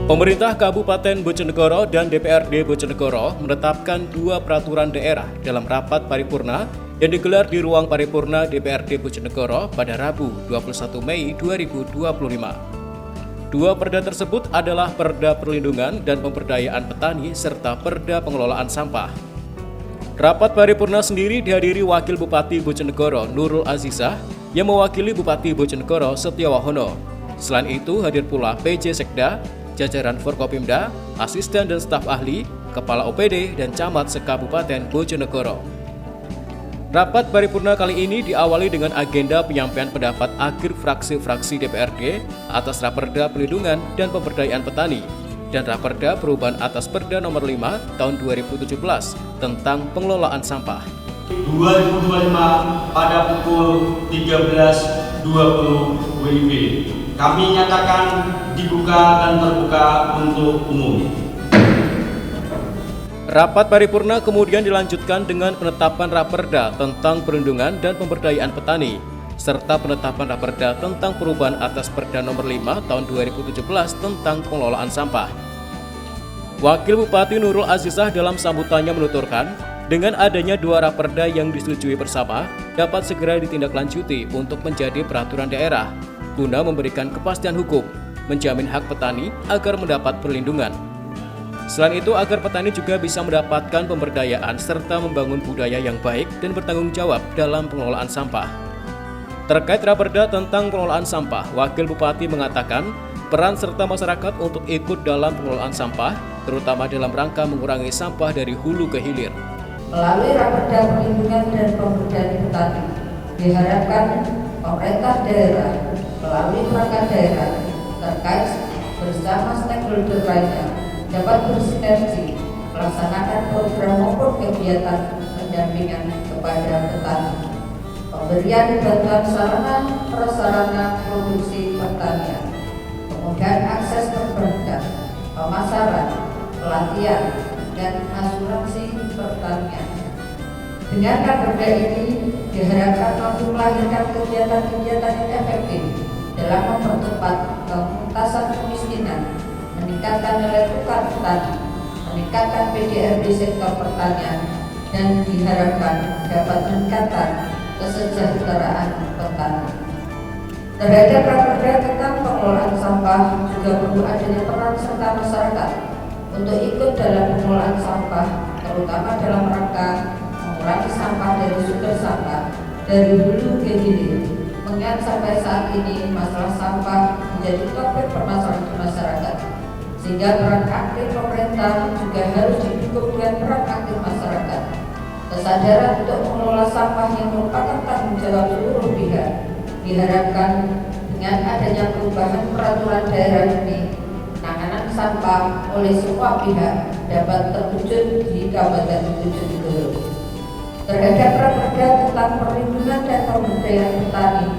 Pemerintah Kabupaten Bojonegoro dan DPRD Bojonegoro menetapkan 2 peraturan daerah dalam rapat paripurna yang digelar di ruang paripurna DPRD Bojonegoro pada Rabu 21 Mei 2025. 2 perda tersebut adalah Perda Perlindungan dan Pemberdayaan Petani serta Perda Pengelolaan Sampah. Rapat paripurna sendiri dihadiri Wakil Bupati Bojonegoro Nurul Azizah yang mewakili Bupati Bojonegoro Setiawahono. Selain itu hadir pula PJ Sekda, jajaran Forkopimda, asisten dan staf ahli, kepala OPD, dan camat se-Kabupaten Bojonegoro. Rapat paripurna kali ini diawali dengan agenda penyampaian pendapat akhir fraksi-fraksi DPRD atas Raperda Perlindungan dan Pemberdayaan Petani dan Raperda Perubahan atas Perda Nomor 5 Tahun 2017 tentang pengelolaan sampah. 2025 pada pukul 13.20 WIB. Kami nyatakan dibuka dan terbuka untuk umum. Rapat paripurna kemudian dilanjutkan dengan penetapan Raperda tentang perlindungan dan pemberdayaan petani, serta penetapan Raperda tentang perubahan atas Perda Nomor 5 Tahun 2017 tentang pengelolaan sampah. Wakil Bupati Nurul Azizah dalam sambutannya menuturkan, dengan adanya 2 Raperda yang disetujui bersama, dapat segera ditindaklanjuti untuk menjadi peraturan daerah, guna memberikan kepastian hukum, menjamin hak petani agar mendapat perlindungan. Selain itu, agar petani juga bisa mendapatkan pemberdayaan serta membangun budaya yang baik dan bertanggung jawab dalam pengelolaan sampah. Terkait Raperda tentang pengelolaan sampah, Wakil Bupati mengatakan peran serta masyarakat untuk ikut dalam pengelolaan sampah, terutama dalam rangka mengurangi sampah dari hulu ke hilir. Melalui Raperda Perlindungan dan Pemberdayaan Petani, diharapkan pemerintah daerah melalui perangkat daerah terkait bersama stakeholder lainnya dapat bersinergi melaksanakan program maupun kegiatan pendampingan kepada petani, pemberian bantuan sarana prasarana produksi pertanian, kemudian akses perbankan, pemasaran, pelatihan, dan asuransi pertanian. Dengan Raperda ini diharapkan mampu melahirkan kegiatan-kegiatan yang efektif dalam mempercepat pengentasan kemiskinan, meningkatkan nilai tukar petani, meningkatkan PDRB sektor pertanian, dan diharapkan dapat meningkatkan kesejahteraan petani. Terhadap Raperda tentang pengelolaan sampah juga perlu adanya peran serta masyarakat untuk ikut dalam pengelolaan sampah, terutama dalam rangka mengurangi sampah dari sumber sampah dari hulu ke hilir. Mengingat sampai saat ini masalah sampah menjadi topik permasalahan di masyarakat, sehingga peran aktif pemerintah juga harus didukung dengan peran aktif masyarakat. Kesadaran untuk mengelola sampah yang merupakan tanggung jawab seluruh pihak diharapkan dengan adanya perubahan peraturan daerah ini, penanganan sampah oleh semua pihak dapat terwujud di Kabupaten Bojonegoro. Terhadap Raperda tentang perlindungan dan pemberdayaan petani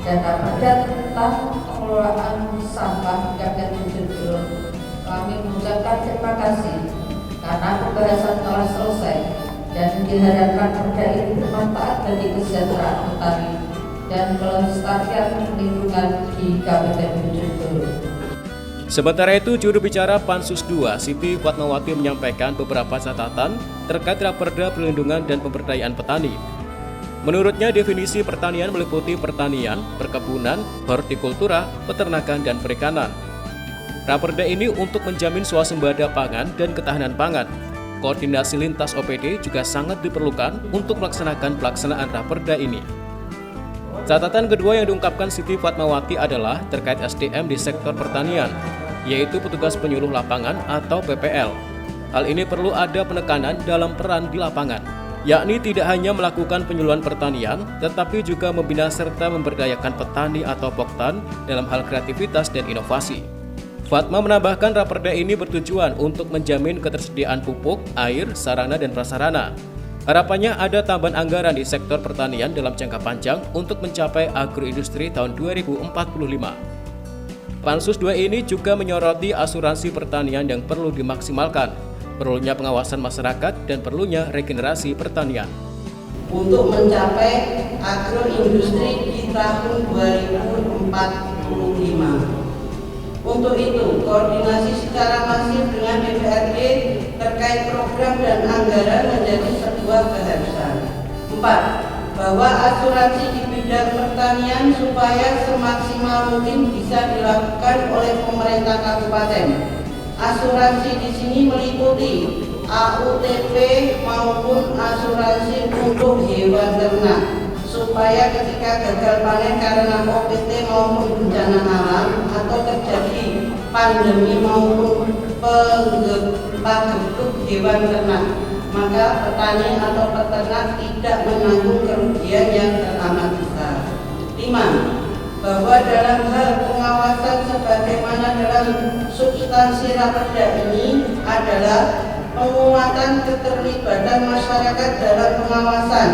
dan Raperda tentang pengelolaan sampah Kabupaten Bojonegoro, kami mengucapkan terima kasih karena pembahasan telah selesai dan diharapkan perda ini bermanfaat bagi kesejahteraan petani dan kelestarian lingkungan di Kabupaten Bojonegoro. Sementara itu, juru bicara Pansus II, Siti Fatmawati menyampaikan beberapa catatan terkait Raperda Perlindungan dan Pemberdayaan Petani. Menurutnya, definisi pertanian meliputi pertanian, perkebunan, hortikultura, peternakan, dan perikanan. Raperda ini untuk menjamin swasembada pangan dan ketahanan pangan. Koordinasi lintas OPD juga sangat diperlukan untuk melaksanakan pelaksanaan Raperda ini. Catatan kedua yang diungkapkan Siti Fatmawati adalah terkait SDM di sektor pertanian, yaitu petugas penyuluh lapangan atau PPL. Hal ini perlu ada penekanan dalam peran di lapangan, yakni tidak hanya melakukan penyuluhan pertanian, tetapi juga membina serta memberdayakan petani atau poktan dalam hal kreativitas dan inovasi. Fatma menambahkan Raperda ini bertujuan untuk menjamin ketersediaan pupuk, air, sarana, dan prasarana. Harapannya ada tambahan anggaran di sektor pertanian dalam jangka panjang untuk mencapai agroindustri tahun 2045. Pansus II ini juga menyoroti asuransi pertanian yang perlu dimaksimalkan, perlunya pengawasan masyarakat, dan perlunya regenerasi pertanian. Untuk mencapai agroindustri di tahun 2045. Untuk itu, koordinasi secara masif dengan DPRD terkait program dan anggaran menjadi sebuah keharusan. 4. Bahwa asuransi di bidang pertanian supaya semaksimal mungkin bisa dilakukan oleh pemerintah kabupaten. Asuransi di sini meliputi AUTP maupun asuransi untuk hewan ternak, supaya ketika gagal panen karena OPT maupun bencana alam atau terjadi pandemi maupun pageduk hewan ternak, maka petani atau peternak tidak menanggung kerugian yang teramat besar. 5. Bahwa dalam hal pengawasan sebagaimana dalam substansi Raperda ini adalah penguatan keterlibatan masyarakat dalam pengawasan.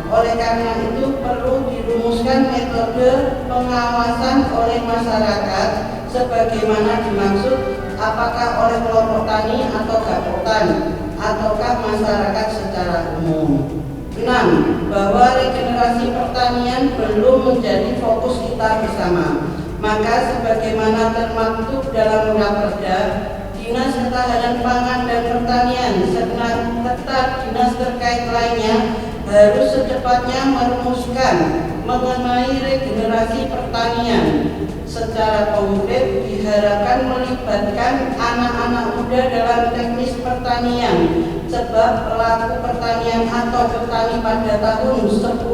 Oleh karena itu perlu dirumuskan metode pengawasan oleh masyarakat sebagaimana dimaksud, apakah oleh kelompok tani atau gapotan ataukah masyarakat secara umum. 6. Bahwa regenerasi pertanian belum menjadi fokus kita bersama. Maka sebagaimana termaktub dalam Raperda, Dinas Ketahanan Pangan dan Pertanian serta dinas terkait lainnya harus secepatnya merumuskan mengenai regenerasi pertanian. Secara konkret diharapkan melibatkan anak-anak muda dalam teknis pertanian, sebab pelaku pertanian atau petani pada tahun 10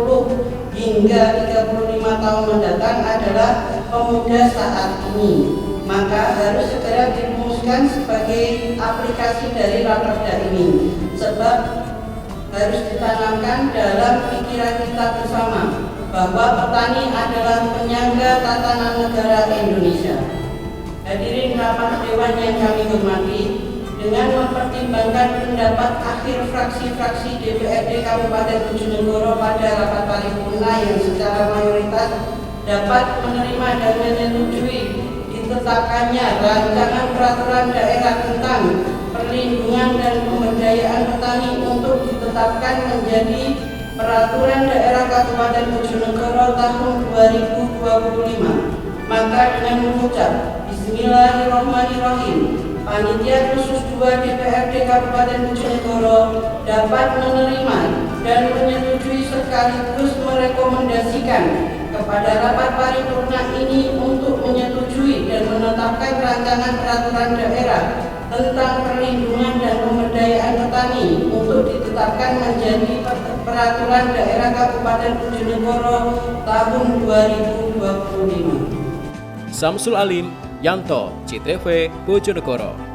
hingga 35 tahun mendatang adalah pemuda saat ini. Maka harus segera dirumuskan sebagai aplikasi dari Raperda ini, sebab harus ditanamkan dalam pikiran kita bersama bahwa petani adalah penyangga tatanan negara Indonesia. Hadirin rapat dewan yang kami hormati, dengan mempertimbangkan pendapat akhir fraksi-fraksi DPRD Kabupaten Bojonegoro pada rapat paripurna yang secara mayoritas dapat menerima dan menyetujui ditetapkannya rancangan peraturan daerah tentang perlindungan dan pemberdayaan petani untuk ditetapkan menjadi Peraturan Daerah Kabupaten Bojonegoro tahun 2025. Maka dengan mengucap Bismillahirrahmanirrahim, Panitia Khusus 2 DPRD Kabupaten Bojonegoro dapat menerima dan menyetujui sekaligus merekomendasikan kepada rapat paripurna ini untuk menyetujui dan menetapkan rancangan peraturan daerah tentang perlindungan dan pemberdayaan petani untuk ditetapkan menjadi Peraturan Daerah Kabupaten Bojonegoro tahun 2025. Samsul Alim, Yanto, CTV, Bojonegoro.